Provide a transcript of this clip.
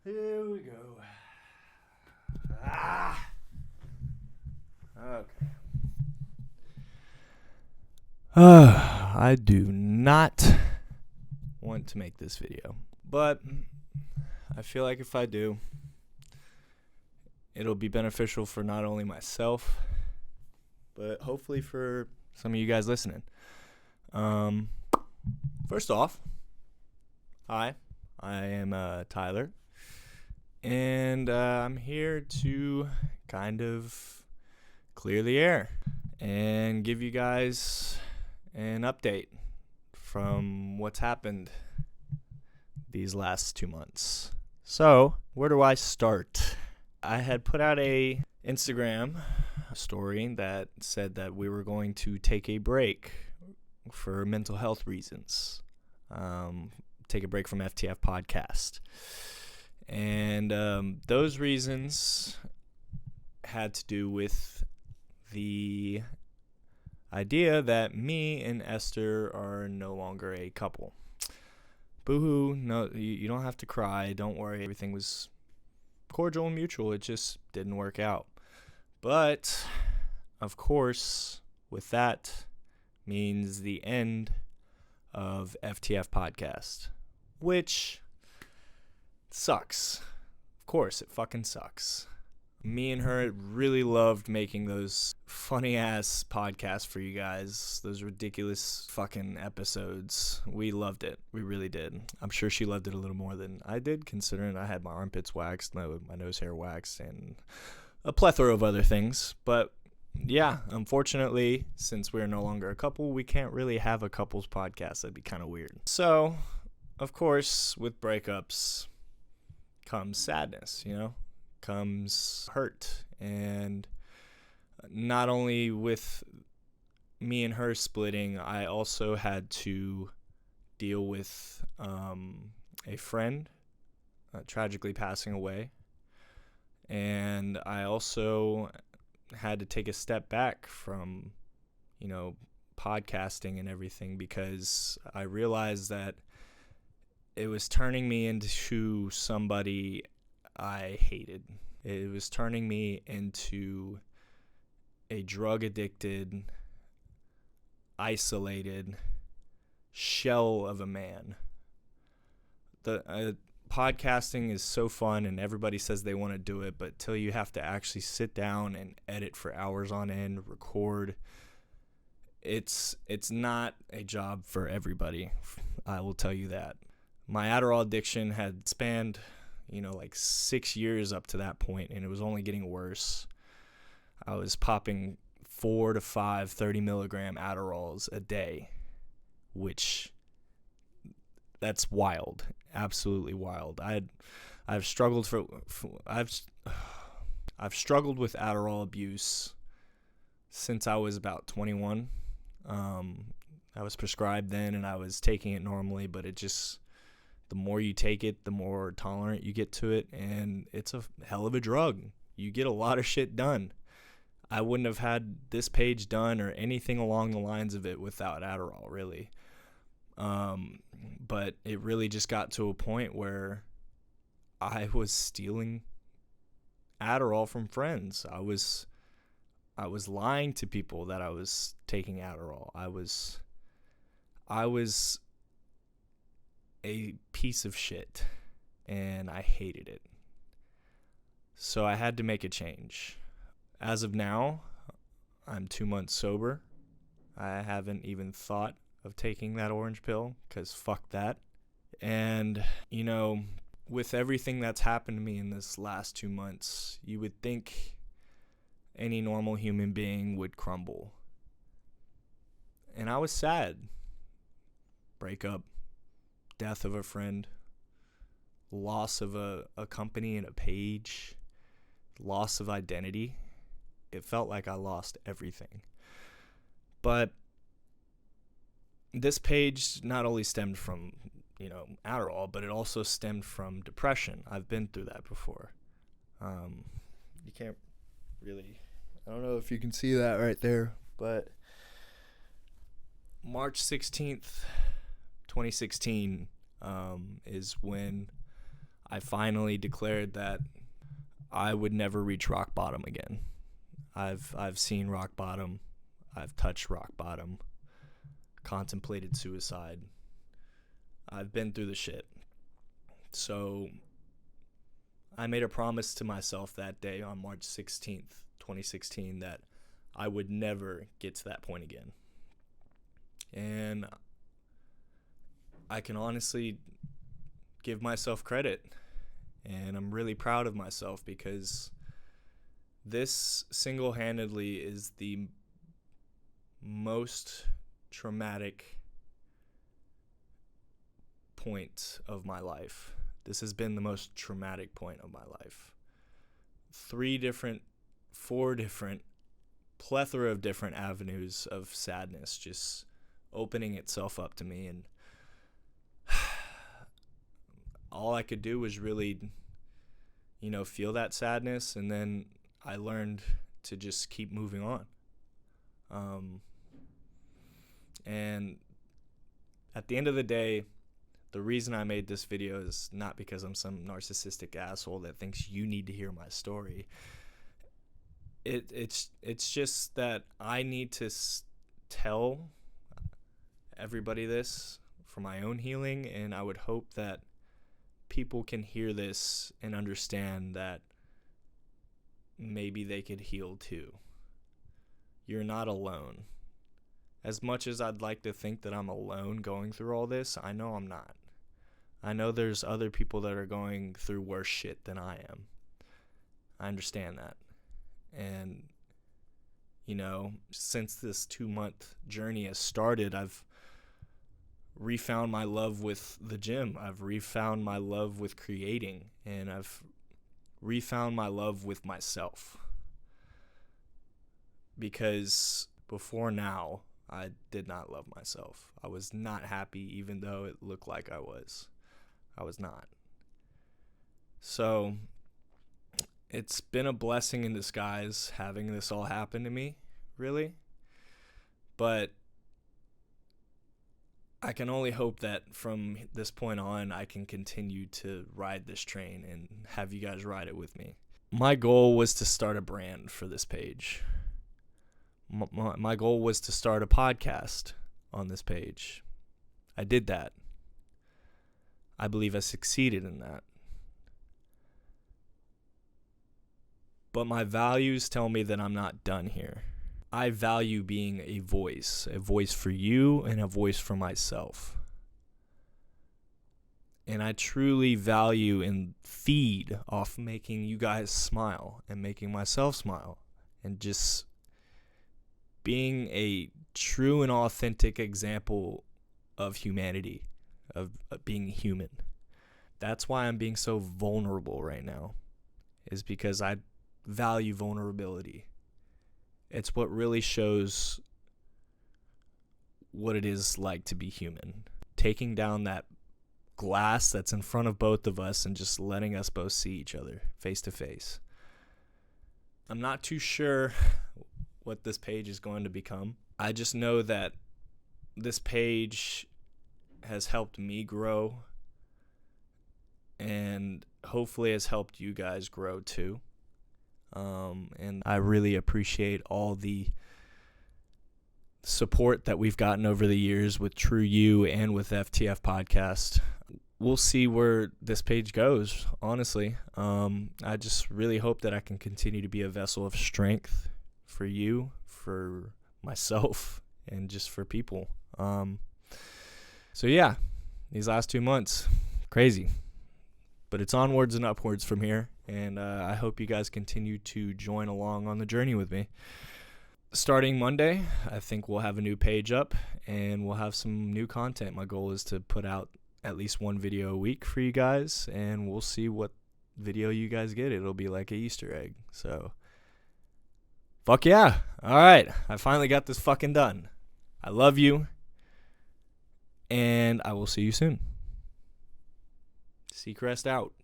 Here we go. Okay. I do not want to make this video, but I feel like if I do, it'll be beneficial for not only myself, but hopefully for some of you guys listening. First off, hi, I am Tyler, and I'm here to kind of clear the air and give you guys an update from what's happened these last 2 months. So, where do I start? I had put out a Instagram story that said that we were going to take a break for mental health reasons. Take a break from FTF podcast. And those reasons had to do with the idea that me and Esther are no longer a couple. Boo-hoo, no, you don't have to cry. Don't worry, everything was cordial and mutual. It just didn't work out. But, of course, with that means the end of FTF podcast, which sucks. Of course, it fucking sucks. Me and her really loved making those funny-ass podcasts for you guys, those ridiculous fucking episodes. We loved it. We really did. I'm sure she loved it a little more than I did, considering I had my armpits waxed, my nose hair waxed, and a plethora of other things. But, yeah, unfortunately, since we're no longer a couple, we can't really have a couples podcast. That'd be kind of weird. So, of course, with breakups comes sadness, comes hurt. And not only with me and her splitting, I also had to deal with a friend tragically passing away. And I also had to take a step back from, podcasting and everything, because I realized that it was turning me into somebody I hated. It was turning me into a drug-addicted, isolated shell of a man. The podcasting is so fun, and everybody says they want to do it, but till you have to actually sit down and edit for hours on end, record, it's not a job for everybody. I will tell you that. My Adderall addiction had spanned, 6 years up to that point, and it was only getting worse. I was popping 4 to 5 30-milligram Adderalls a day, which that's wild, absolutely wild. I've struggled I've struggled with Adderall abuse since I was about 21. I was prescribed then, and I was taking it normally, but it just, the more you take it, the more tolerant you get to it, and it's a hell of a drug. You get a lot of shit done. I wouldn't have had this page done or anything along the lines of it without Adderall, really. But it really just got to a point where I was stealing Adderall from friends. I was lying to people that I was taking Adderall. I was a piece of shit, and I hated it. So I had to make a change. As of now, I'm 2 months sober. I haven't even thought of taking that orange pill, because fuck that. And, with everything that's happened to me in this last 2 months, you would think any normal human being would crumble. And I was sad. Breakup, death of a friend, loss of a company and a page, loss of identity. It felt like I lost everything. But this page not only stemmed from, Adderall, but it also stemmed from depression. I've been through that before. You can't really, I don't know if you can see that right there, but March 16th, 2016 is when I finally declared that I would never reach rock bottom again. I've seen rock bottom. I've touched rock bottom. Contemplated suicide. I've been through the shit. So I made a promise to myself that day on March 16th, 2016, that I would never get to that point again. And I can honestly give myself credit. And I'm really proud of myself because this single-handedly is the most traumatic point of my life. This has been the most traumatic point of my life. 4 different, plethora of different avenues of sadness just opening itself up to me, and all I could do was really, feel that sadness, and then I learned to just keep moving on. And at the end of the day, the reason I made this video is not because I'm some narcissistic asshole that thinks you need to hear my story. It's just that I need to tell everybody this for my own healing, and I would hope that people can hear this and understand that maybe they could heal too. You're not alone. As much as I'd like to think that I'm alone going through all this, I know I'm not. I know there's other people that are going through worse shit than I am. I understand that. And, since this 2-month journey has started, I've refound my love with the gym. I've refound my love with creating. And I've refound my love with myself. Because before now, I did not love myself. I was not happy, even though it looked like I was. I was not. So it's been a blessing in disguise having this all happen to me, really. But I can only hope that from this point on, I can continue to ride this train and have you guys ride it with me. My goal was to start a brand for this page. My goal was to start a podcast on this page. I did that. I believe I succeeded in that. But my values tell me that I'm not done here. I value being a voice for you and a voice for myself. And I truly value and feed off making you guys smile and making myself smile and just being a true and authentic example of humanity, of being human. That's why I'm being so vulnerable right now, is because I value vulnerability. It's what really shows what it is like to be human. Taking down that glass that's in front of both of us and just letting us both see each other face to face. I'm not too sure what this page is going to become. I just know that this page has helped me grow and hopefully has helped you guys grow too. And I really appreciate all the support that we've gotten over the years with True You and with FTF Podcast. We'll see where this page goes, honestly. I just really hope that I can continue to be a vessel of strength for you, for myself, and just for people. So yeah, these last 2 months, crazy. But it's onwards and upwards from here, and I hope you guys continue to join along on the journey with me. Starting Monday, I think we'll have a new page up, and we'll have some new content. My goal is to put out at least one video a week for you guys, and we'll see what video you guys get. It'll be like an Easter egg, so fuck yeah. All right, I finally got this fucking done. I love you, and I will see you soon. Seacrest out.